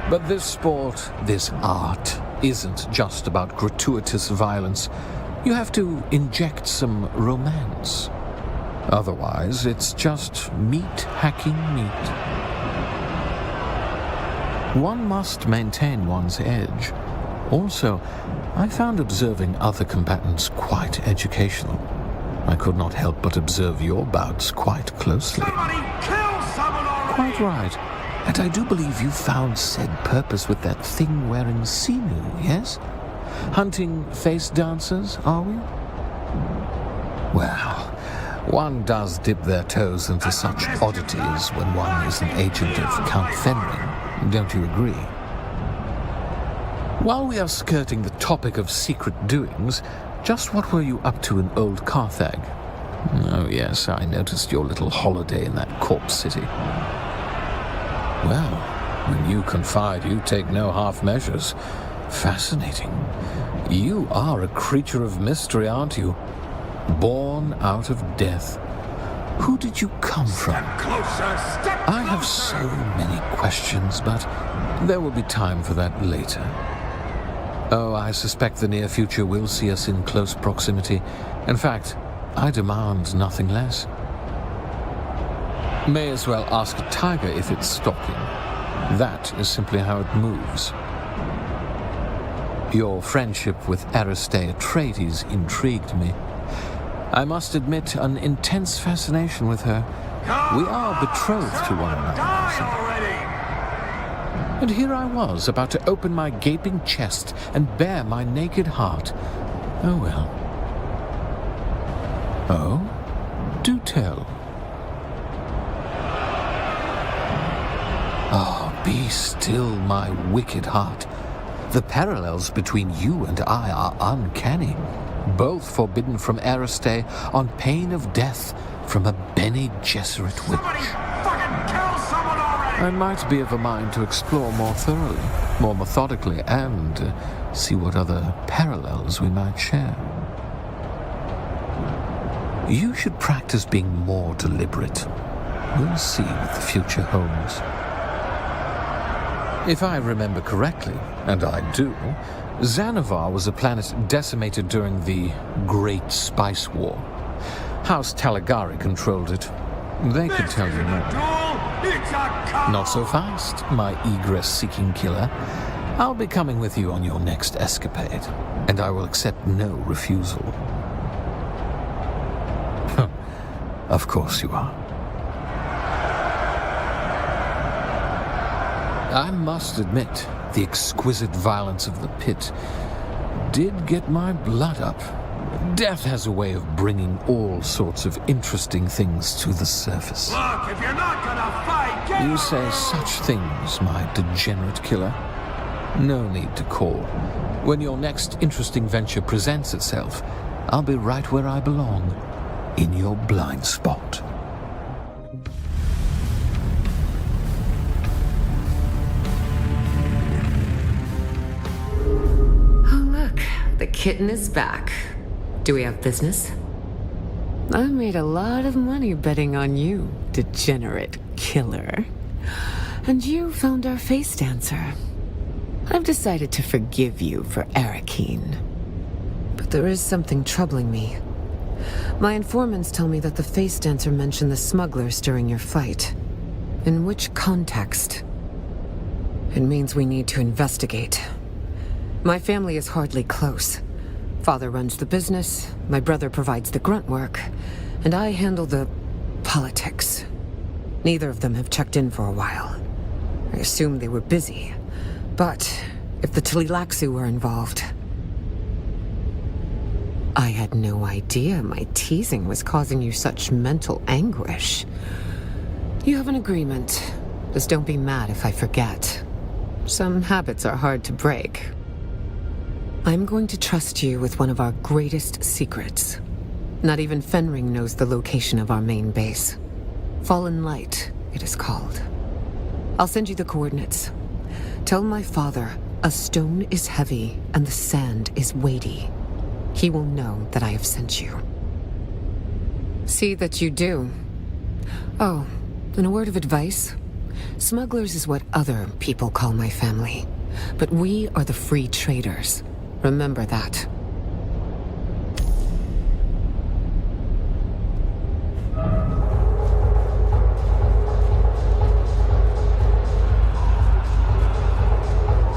but this sport, this art, isn't just about gratuitous violence. You have to inject some romance. Otherwise, it's just meat hacking meat. One must maintain one's edge. Also, I found observing other combatants quite educational. I could not help but observe your bouts quite closely. Somebody kill someone already! Quite right. And I do believe you found said purpose with that thing-wearing Simu, yes? Hunting face dancers, are we? Well, one does dip their toes into such oddities when one is an agent of Count Fenring, don't you agree? While we are skirting the topic of secret doings, just what were you up to in old Carthage? Oh yes, I noticed your little holiday in that corpse city. Well, when you confide, you take no half measures. Fascinating. You are a creature of mystery, aren't you? Born out of death. Who did you come from? I have so many questions, but there will be time for that later. Oh, I suspect the near future will see us in close proximity. In fact, I demand nothing less. May as well ask a tiger if it's stalking. That is simply how it moves. Your friendship with Aristae Atreides intrigued me. I must admit an intense fascination with her. We are betrothed to one another. And here I was, about to open my gaping chest and bare my naked heart. Oh well. Oh? Do tell. Oh, be still, my wicked heart. The parallels between you and I are uncanny. Both forbidden from Aristae on pain of death from a Bene Gesserit witch. I might be of a mind to explore more thoroughly, more methodically, and see what other parallels we might share. You should practice being more deliberate. We'll see what the future holds. If I remember correctly, and I do, Xanavar was a planet decimated during the Great Spice War. House Talagari controlled it. They could tell you more. Not so fast, my egress-seeking killer. I'll be coming with you on your next escapade, and I will accept no refusal. Of course you are. I must admit, the exquisite violence of the pit did get my blood up. Death has a way of bringing all sorts of interesting things to the surface. Look, if you're not gonna fight, get You say such things, my degenerate killer. No need to call. When your next interesting venture presents itself, I'll be right where I belong, in your blind spot. Oh, look, the kitten is back. Do we have business? I made a lot of money betting on you, degenerate killer. And you found our face dancer. I've decided to forgive you for Arrakis. But there is something troubling me. My informants tell me that the face dancer mentioned the smugglers during your fight. In which context? It means we need to investigate. My family is hardly close. Father runs the business, my brother provides the grunt work, and I handle the politics. Neither of them have checked in for a while. I assume they were busy. But if the Tleilaxu were involved... I had no idea my teasing was causing you such mental anguish. You have an agreement. Just don't be mad if I forget. Some habits are hard to break. I'm going to trust you with one of our greatest secrets. Not even Fenring knows the location of our main base. Fallen Light, it is called. I'll send you the coordinates. Tell my father, a stone is heavy and the sand is weighty. He will know that I have sent you. See that you do. Oh, and a word of advice. Smugglers is what other people call my family. But we are the free traders. Remember that.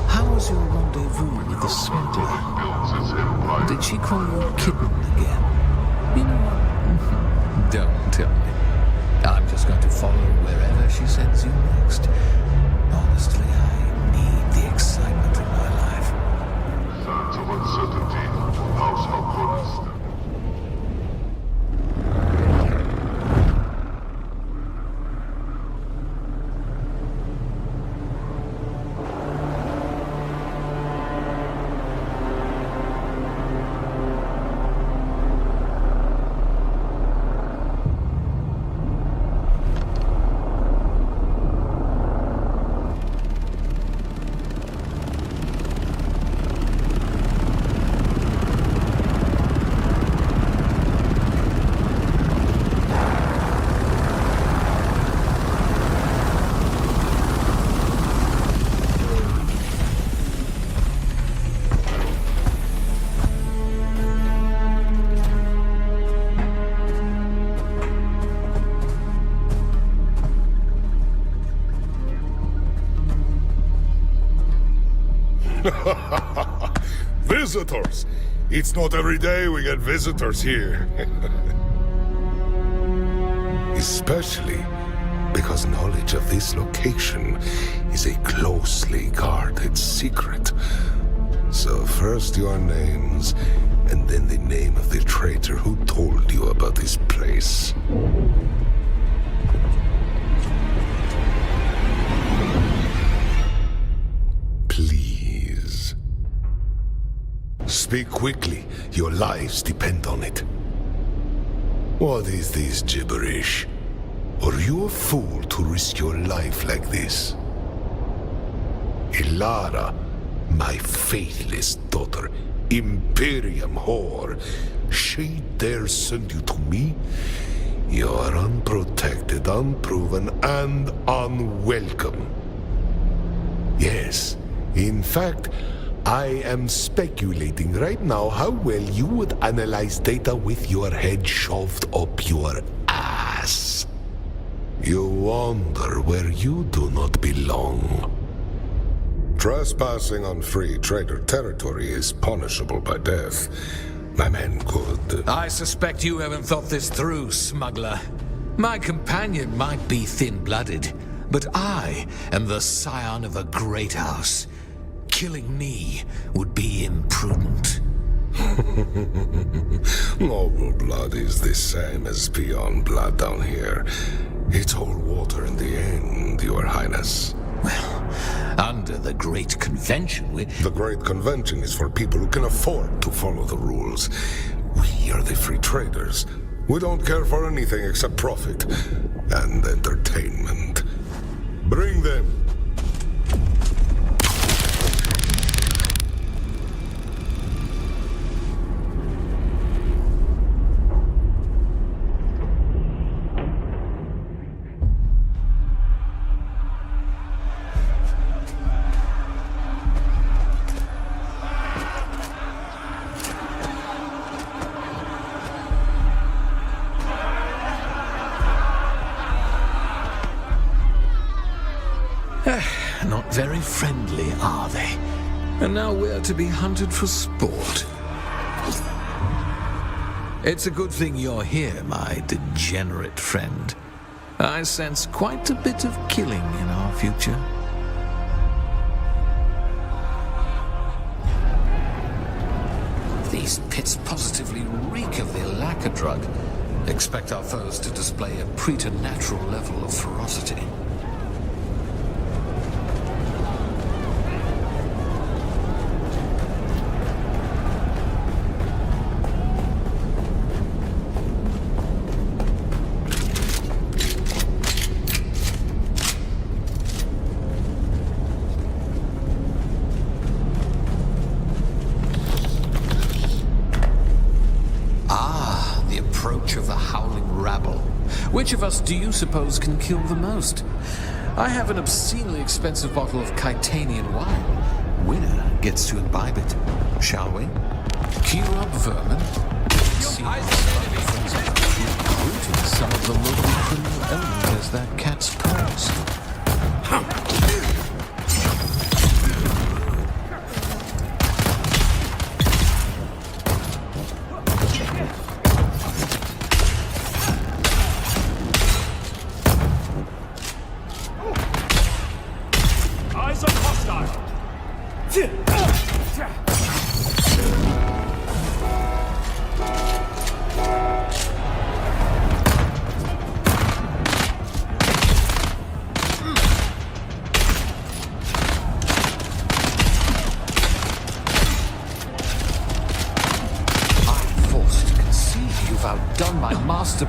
How was your rendezvous with the smuggler? Did she call you a kitten again? You know what? Don't tell me. I'm just going to follow wherever she sends you next. Honestly, I need the excitement in my life. Signs of uncertainty. House of Visitors! It's not every day we get visitors here. Especially because knowledge of this location is a closely guarded secret. So first your names, and then the name of the traitor who told you about this place. Please. Speak quickly. Your lives depend on it. What is this gibberish? Are you a fool to risk your life like this? Ilara, my faithless daughter, Imperium whore, she dare send you to me? You are unprotected, unproven, and unwelcome. Yes, in fact, I am speculating right now how well you would analyze data with your head shoved up your ass. You wander where you do not belong. Trespassing on free trader territory is punishable by death. My men could... I suspect you haven't thought this through, smuggler. My companion might be thin-blooded, but I am the scion of a great house. Killing me would be imprudent. Noble blood is the same as peon blood down here. It's all water in the end, Your Highness. Well, under the Great Convention, The Great Convention is for people who can afford to follow the rules. We are the free traders. We don't care for anything except profit and entertainment. Bring them. Not very friendly, are they? And now we're to be hunted for sport. It's a good thing you're here, my degenerate friend. I sense quite a bit of killing in our future. These pits positively reek of the lacquer drug. Expect our foes to display a preternatural level of ferocity. Which of us do you suppose can kill the most? I have an obscenely expensive bottle of Chitanian wine. Winner gets to imbibe it. Shall we? Queue up vermin. See recruiting some of the local criminal element as their cat's paws.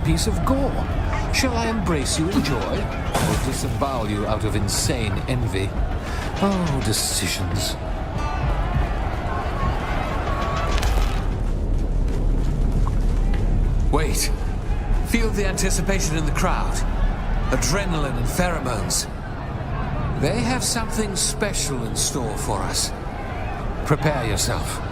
Piece of gore. Shall I embrace you in joy, or disembowel you out of insane envy? Oh, decisions. Wait. Feel the anticipation in the crowd. Adrenaline and pheromones. They have something special in store for us. Prepare yourself.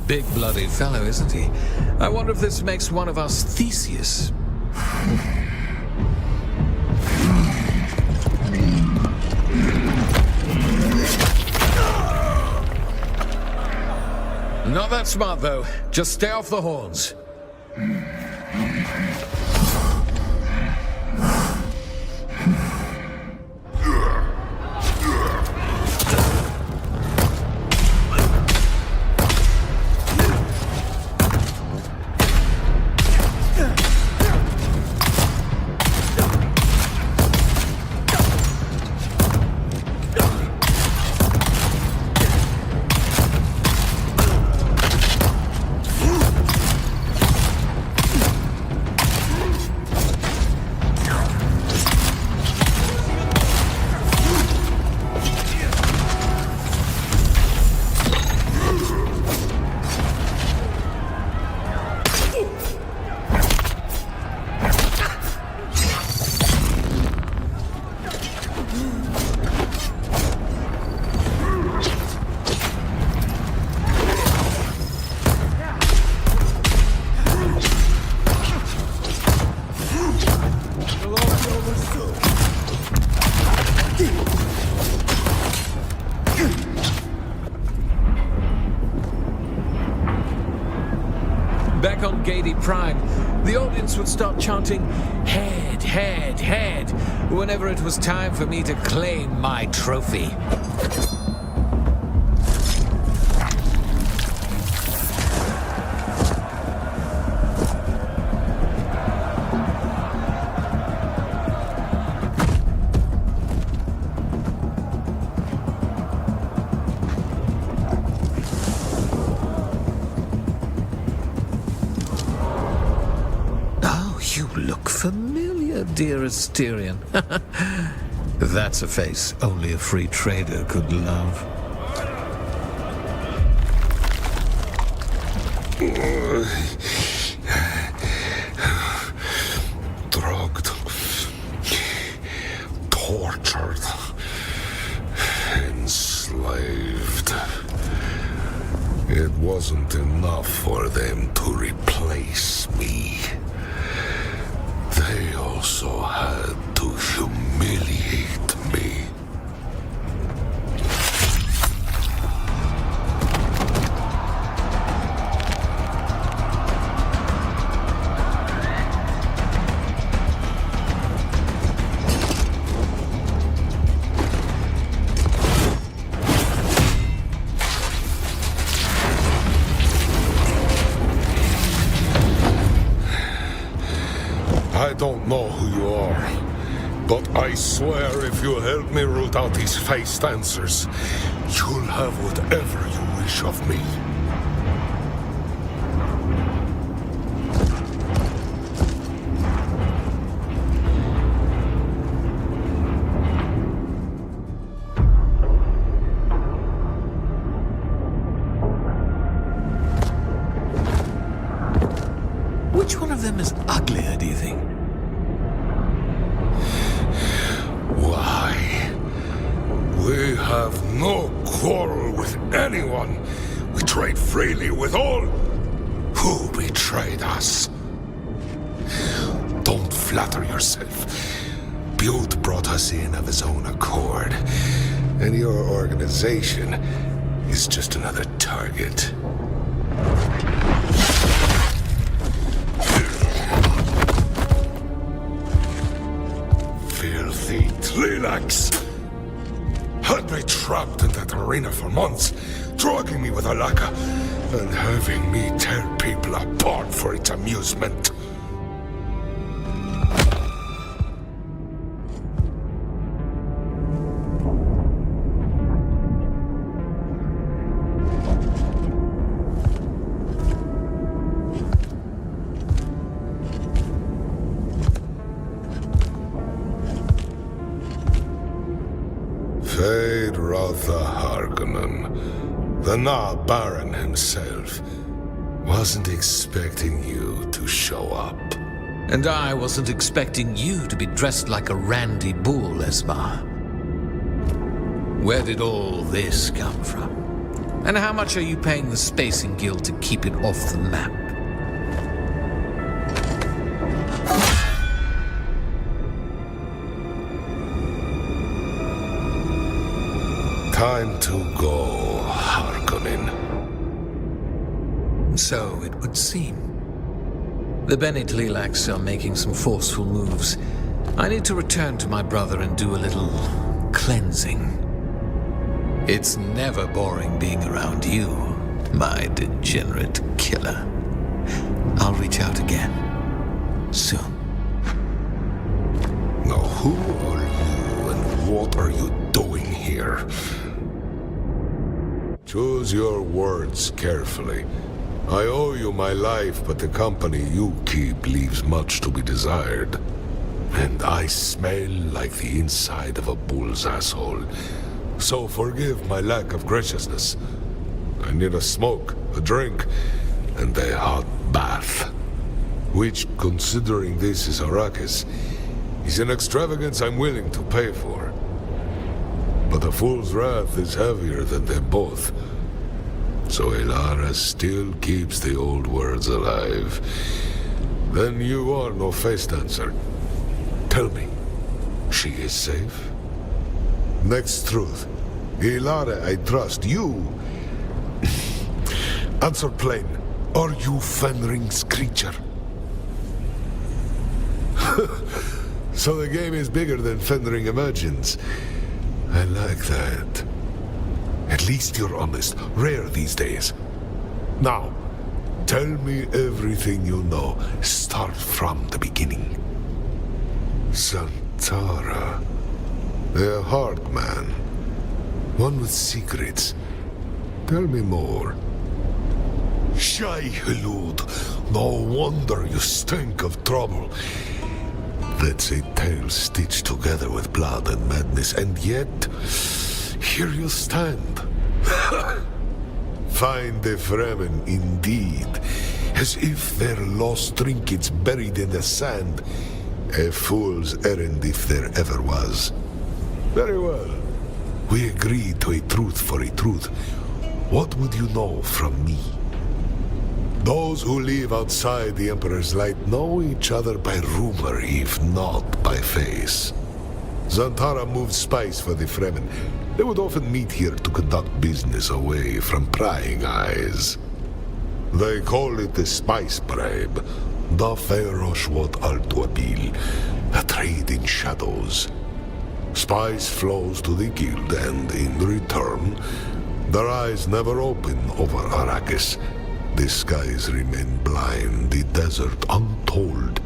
Big bloody fellow, isn't he? I wonder if this makes one of us Theseus. Not that smart, though. Just stay off the horns. Back on Gaiety Prime, the audience would start chanting, "Head, head, head," whenever it was time for me to claim my trophy. You look familiar, dearest Tyrion. That's a face only a free trader could love. Drugged, tortured, enslaved. It wasn't enough for them to replace me. They also had to humiliate me. I don't know who you are, but I swear if you help me root out these faced answers, you'll have whatever you wish of me. Which one of them is uglier, do you think? Why? We have no quarrel with anyone. We trade freely with all. Who betrayed us? Don't flatter yourself. Butte brought us in of his own accord, and your organization is just another target. Filthy Tlilax! Had me trapped in that arena for months, drugging me with a lacquer, and having me tear people apart for its amusement. Fade Rotha Harkonnen, the Na Baron himself, wasn't expecting you to show up. And I wasn't expecting you to be dressed like a randy bull, Esma. Where did all this come from? And how much are you paying the Spacing Guild to keep it off the map? Time to go, Harkonnen. So it would seem. The Bene Tlilax are making some forceful moves. I need to return to my brother and do a little cleansing. It's never boring being around you, my degenerate killer. I'll reach out again. Soon. Now who are you and what are you doing here? Choose your words carefully. I owe you my life, but the company you keep leaves much to be desired. And I smell like the inside of a bull's asshole. So forgive my lack of graciousness. I need a smoke, a drink, and a hot bath. Which, considering this is Arrakis, is an extravagance I'm willing to pay for. But a fool's wrath is heavier than them both. So Elara still keeps the old words alive. Then you are no face dancer. Tell me, she is safe? Next truth. Elara, I trust you. Answer plain. Are you Fenring's creature? So the game is bigger than Fenring imagines. I like that. At least you're honest. Rare these days. Now, tell me everything you know. Start from the beginning. Santara. A hard man. One with secrets. Tell me more. Shy Halud, no wonder you stink of trouble. That's a tale stitched together with blood and madness, and yet, here you stand. Find the Fremen, indeed, as if they're lost trinkets buried in the sand. A fool's errand if there ever was. Very well. We agreed to a truth for a truth. What would you know from me? Those who live outside the Emperor's light know each other by rumor, if not by face. Zantara moved spies for the Fremen. They would often meet here to conduct business away from prying eyes. They call it the spice bribe, the Feroshwat Altuabil, a trade in shadows. Spice flows to the guild, and in return, their eyes never open over Arrakis. The skies remain blind, the desert untold.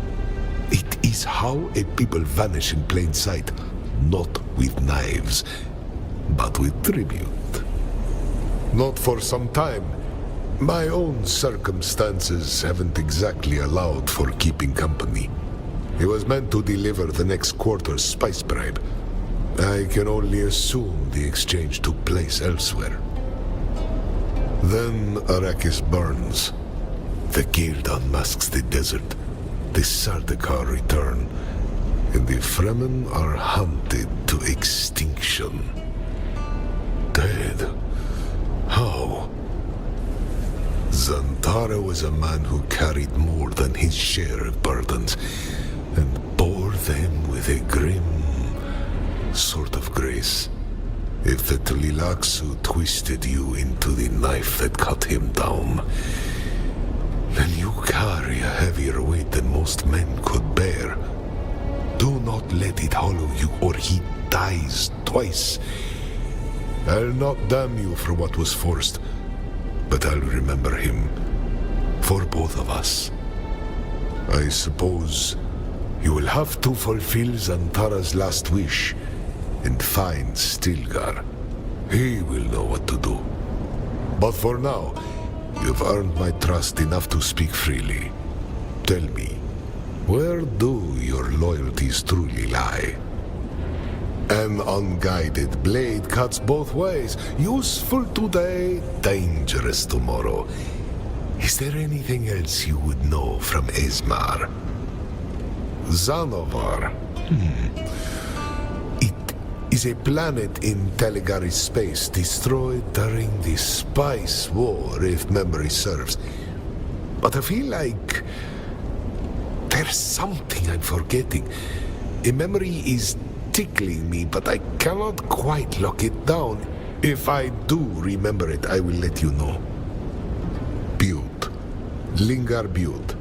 It is how a people vanish in plain sight, not with knives, but with tribute. Not for some time. My own circumstances haven't exactly allowed for keeping company. He was meant to deliver the next quarter's spice bribe. I can only assume the exchange took place elsewhere. Then Arrakis burns. The guild unmasks the desert. The Sardaukar return. And the Fremen are hunted to extinction. Dead? How? Zantara was a man who carried more than his share of burdens, and bore them with a grim sort of grace. If the Tlilaxu twisted you into the knife that cut him down, then you carry a heavier weight than most men could bear. Do not let it hollow you, or he dies twice. I'll not damn you for what was forced, but I'll remember him for both of us. I suppose you will have to fulfill Zantara's last wish and find Stilgar. He will know what to do. But for now, you've earned my trust enough to speak freely. Tell me, where do your loyalties truly lie? An unguided blade cuts both ways. Useful today, dangerous tomorrow. Is there anything else you would know from Esmar? Zanovar. It is a planet in Telegari's space, destroyed during the Spice War, if memory serves. But I feel like there's something I'm forgetting. A memory is tickling me, but I cannot quite lock it down. If I do remember it, I will let you know. Butte. Lingar Butte.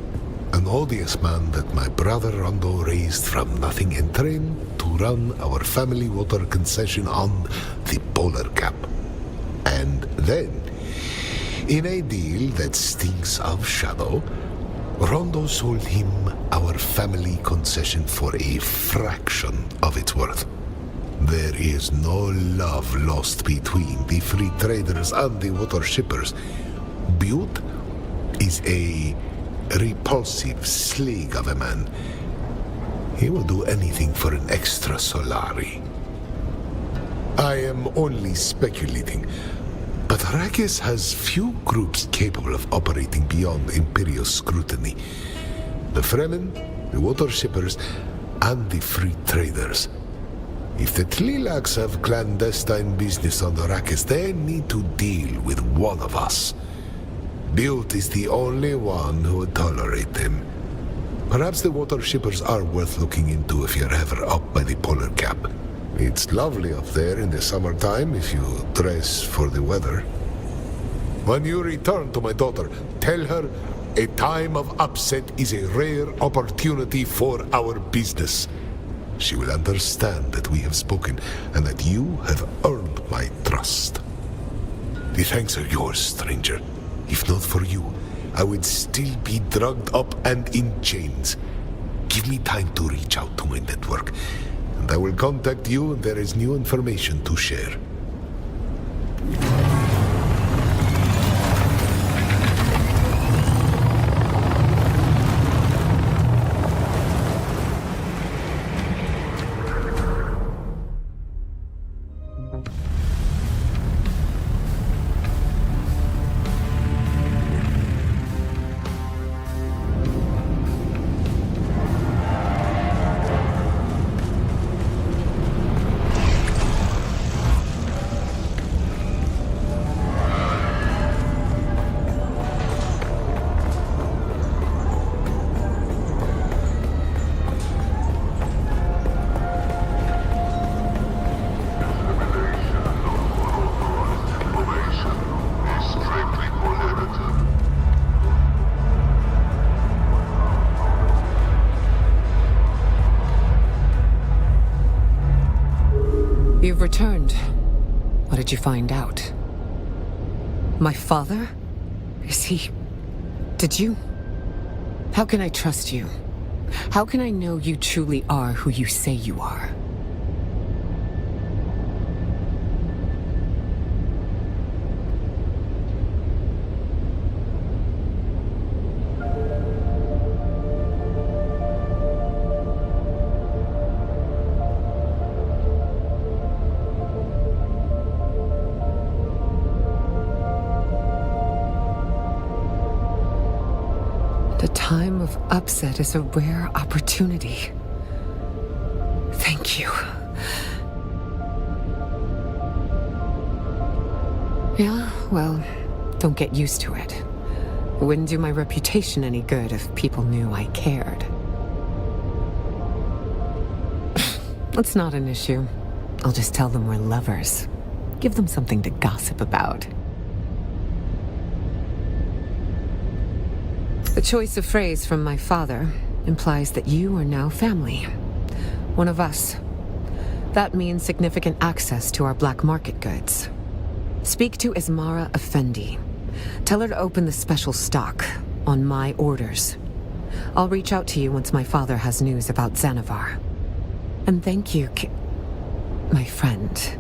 An odious man that my brother Rondo raised from nothing and trained to run our family water concession on the Polar Cap. And then, in a deal that stinks of shadow, Rondo sold him our family concession for a fraction of its worth. There is no love lost between the free traders and the water shippers. Butte is a repulsive slag of a man. He will do anything for an extra Solari. I am only speculating, but Arrakis has few groups capable of operating beyond Imperial scrutiny. The Fremen, the water shippers, and the free traders. If the Tlilax have clandestine business on Arrakis, they need to deal with one of us. Butte is the only one who would tolerate them. Perhaps the water shippers are worth looking into if you're ever up by the Polar Cap. It's lovely up there in the summertime if you dress for the weather. When you return to my daughter, tell her a time of upset is a rare opportunity for our business. She will understand that we have spoken and that you have earned my trust. The thanks are yours, stranger. If not for you, I would still be drugged up and in chains. Give me time to reach out to my network, and I will contact you when there is new information to share. You've returned. What did you find out? My father? Is he... Did you... How can I trust you? How can I know you truly are who you say you are? The time of upset is a rare opportunity. Thank you. Yeah, well, don't get used to it. It wouldn't do my reputation any good if people knew I cared. It's not an issue. I'll just tell them we're lovers. Give them something to gossip about. The choice of phrase from my father implies that you are now family. One of us. That means significant access to our black market goods. Speak to Ismara Effendi. Tell her to open the special stock on my orders. I'll reach out to you once my father has news about Xanavar. And thank you, my friend.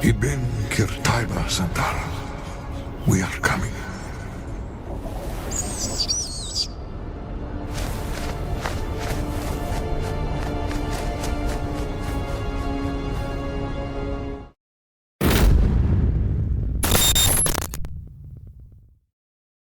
Ibn Kirtaiba Santal. We are coming.